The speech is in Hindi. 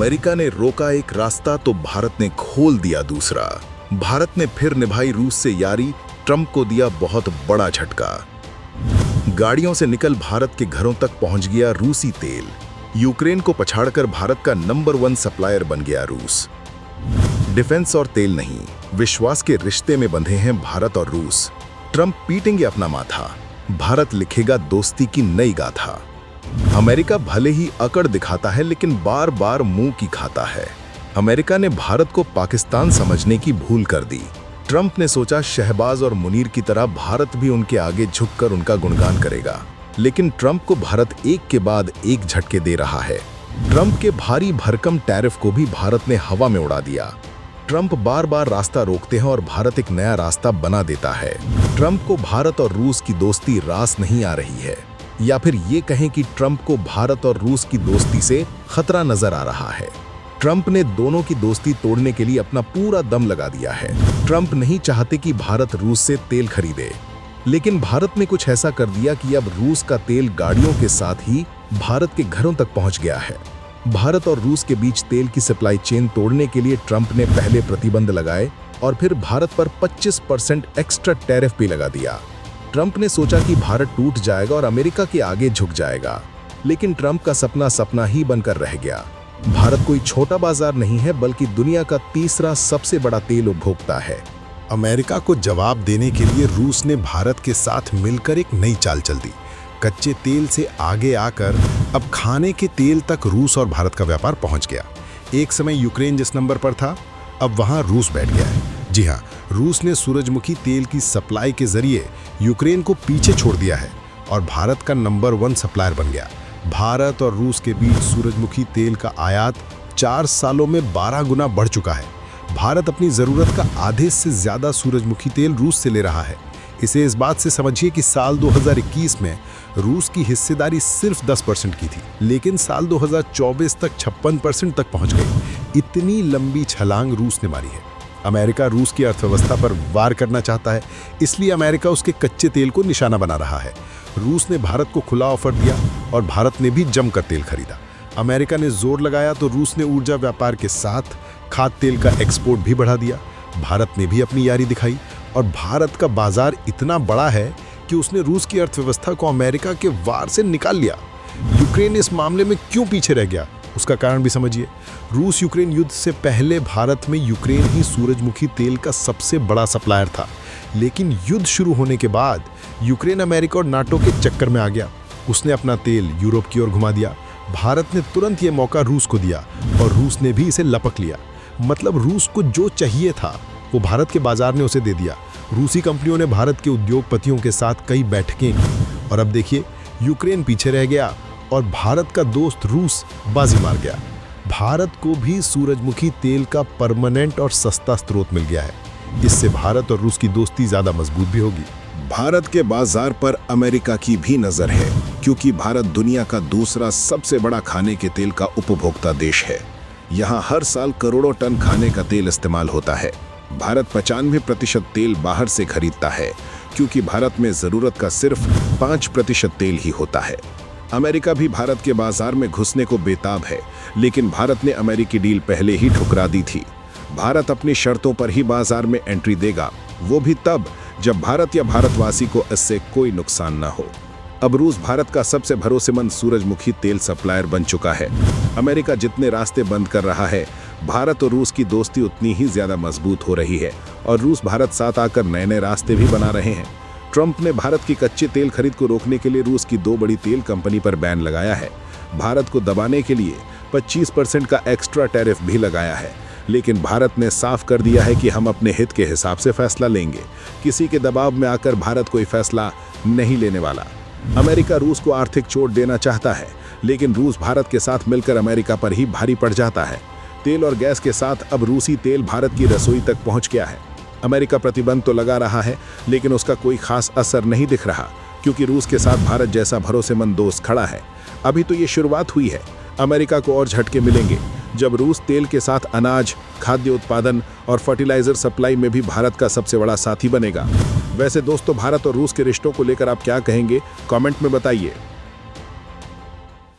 अमेरिका ने रोका एक रास्ता तो भारत ने खोल दिया दूसरा। भारत ने फिर निभाई रूस से यारी, ट्रंप को दिया बहुत बड़ा झटका। गाड़ियों से निकल भारत के घरों तक पहुंच गया रूसी तेल। यूक्रेन को पछाड़कर भारत का नंबर 1 सप्लायर बन गया रूस। डिफेंस और तेल नहीं, विश्वास के रिश्ते में बंधे हैं भारत और रूस। ट्रंप पीटेंगे अपना माथा, भारत लिखेगा दोस्ती की नई गाथा। अमेरिका भले ही अकड़ दिखाता है लेकिन बार बार मुंह की खाता है। अमेरिका ने भारत को पाकिस्तान समझने की भूल कर दी। ट्रंप ने सोचा शहबाज और मुनीर की तरह भारत भी उनके आगे झुककर उनका गुणगान करेगा, लेकिन ट्रंप को भारत एक के बाद एक झटके दे रहा है। ट्रंप के भारी भरकम टैरिफ को भी भारत ने हवा में उड़ा दिया। ट्रंप बार बार रास्ता रोकते हैं और भारत एक नया रास्ता बना देता है। ट्रंप को भारत और रूस की दोस्ती रास नहीं आ रही है, या फिर ये कहें कि ट्रंप को भारत और रूस की दोस्ती से खतरा नजर आ रहा है। ट्रंप ने दोनों की दोस्ती तोड़ने के लिए अपना पूरा दम लगा दिया है। ट्रंप नहीं चाहते कि भारत रूस से तेल खरीदे, लेकिन भारत ने कुछ ऐसा कर दिया कि अब रूस का तेल गाड़ियों के साथ ही भारत के घरों तक पहुंच गया है। भारत और रूस के बीच तेल की सप्लाई चेन तोड़ने के लिए ट्रंप ने पहले प्रतिबंध लगाए और फिर भारत पर 25% एक्स्ट्रा टैरिफ भी लगा दिया। ट्रंप ने सोचा कि भारत टूट जाएगा और अमेरिका के आगे झुक जाएगा, लेकिन ट्रंप का सपना सपना ही बनकर रह गया। भारत कोई छोटा बाजार नहीं है, बल्कि दुनिया का तीसरा सबसे बड़ा तेल उपभोक्ता है। अमेरिका को जवाब देने के लिए रूस ने भारत के साथ मिलकर एक नई चाल चल दी। कच्चे तेल से आगे आकर अब खाने के तेल तक रूस और भारत का व्यापार पहुंच गया। एक समय यूक्रेन जिस नंबर पर था, अब वहां रूस बैठ गया है। जी हाँ, रूस ने सूरजमुखी तेल की सप्लाई के जरिए यूक्रेन को पीछे छोड़ दिया है और भारत का नंबर 1 सप्लायर बन गया। भारत और रूस के बीच सूरजमुखी तेल का आयात 4 सालों में 12 गुना बढ़ चुका है। भारत अपनी ज़रूरत का आधे से ज़्यादा सूरजमुखी तेल रूस से ले रहा है। इसे इस बात से समझिए कि साल 2021 में रूस की हिस्सेदारी सिर्फ 10% की थी, लेकिन साल 2024 तक 56% तक पहुंच गई। इतनी लंबी छलांग रूस ने मारी है। अमेरिका रूस की अर्थव्यवस्था पर वार करना चाहता है, इसलिए अमेरिका उसके कच्चे तेल को निशाना बना रहा है। रूस ने भारत को खुला ऑफर दिया और भारत ने भी जमकर तेल खरीदा। अमेरिका ने जोर लगाया तो रूस ने ऊर्जा व्यापार के साथ खाद्य तेल का एक्सपोर्ट भी बढ़ा दिया। भारत ने भी अपनी यारी दिखाई और भारत का बाजार इतना बड़ा है कि उसने रूस की अर्थव्यवस्था को अमेरिका के वार से निकाल लिया। यूक्रेन इस मामले में क्यों पीछे रह गया, उसका कारण भी समझिए। रूस यूक्रेन युद्ध से पहले भारत में यूक्रेन ही सूरजमुखी तेल का सबसे बड़ा सप्लायर था, लेकिन युद्ध शुरू होने के बाद यूक्रेन अमेरिका और नाटो के चक्कर में आ गया। उसने अपना तेल यूरोप की ओर घुमा दिया। भारत ने तुरंत ये मौका रूस को दिया और रूस ने भी इसे लपक लिया। मतलब रूस को जो चाहिए था वो भारत के बाजार ने उसे दे दिया। रूसी कंपनियों ने भारत के उद्योगपतियों के साथ कई बैठकें की और अब देखिए यूक्रेन पीछे रह गया और भारत का दोस्त रूस बाजी मार गया। भारत को भी सूरजमुखी तेल का परमानेंट और सस्ता स्रोत मिल गया है। इससे भारत और रूस की दोस्ती ज्यादा मजबूत भी होगी। भारत के बाजार पर अमेरिका की भी नजर है, क्योंकि भारत दुनिया का दूसरा सबसे बड़ा खाने के तेल का उपभोक्ता देश है। यहाँ हर साल करोड़ों टन खाने का तेल इस्तेमाल होता है। भारत 95% तेल बाहर से खरीदता है, क्योंकि भारत में जरूरत का सिर्फ 5% तेल ही होता है। अमेरिका भी भारत के बाजार में घुसने को बेताब है, लेकिन भारत ने अमेरिकी डील पहले ही ठुकरा दी थी। भारत अपनी शर्तों पर ही बाजार में एंट्री देगा, वो भी तब जब भारत या भारतवासी को इससे कोई नुकसान ना हो। अब रूस भारत का सबसे भरोसेमंद सूरजमुखी तेल सप्लायर बन चुका है। अमेरिका जितने रास्ते बंद कर रहा है, भारत और रूस की दोस्ती उतनी ही ज्यादा मजबूत हो रही है और रूस भारत साथ आकर नए नए रास्ते भी बना रहे हैं। ट्रंप ने भारत की कच्चे तेल खरीद को रोकने के लिए रूस की 2 बड़ी तेल कंपनी पर बैन लगाया है। भारत को दबाने के लिए 25% का एक्स्ट्रा टैरिफ भी लगाया है, लेकिन भारत ने साफ कर दिया है कि हम अपने हित के हिसाब से फैसला लेंगे। किसी के दबाव में आकर भारत कोई फैसला नहीं लेने वाला। अमेरिका रूस को आर्थिक चोट देना चाहता है, लेकिन रूस भारत के साथ मिलकर अमेरिका पर ही भारी पड़ जाता है। तेल और गैस के साथ अब रूसी तेल भारत की रसोई तक पहुंच गया है। अमेरिका प्रतिबंध तो लगा रहा है, लेकिन उसका कोई खास असर नहीं दिख रहा, क्योंकि रूस के साथ भारत जैसा भरोसेमंद दोस्त खड़ा है। अभी तो ये शुरुआत हुई है। अमेरिका को और झटके मिलेंगे जब रूस तेल के साथ अनाज, खाद्य उत्पादन और फर्टिलाइजर सप्लाई में भी भारत का सबसे बड़ा साथी बनेगा। वैसे दोस्तों, भारत और रूस के रिश्तों को लेकर आप क्या कहेंगे, कमेंट में बताइए।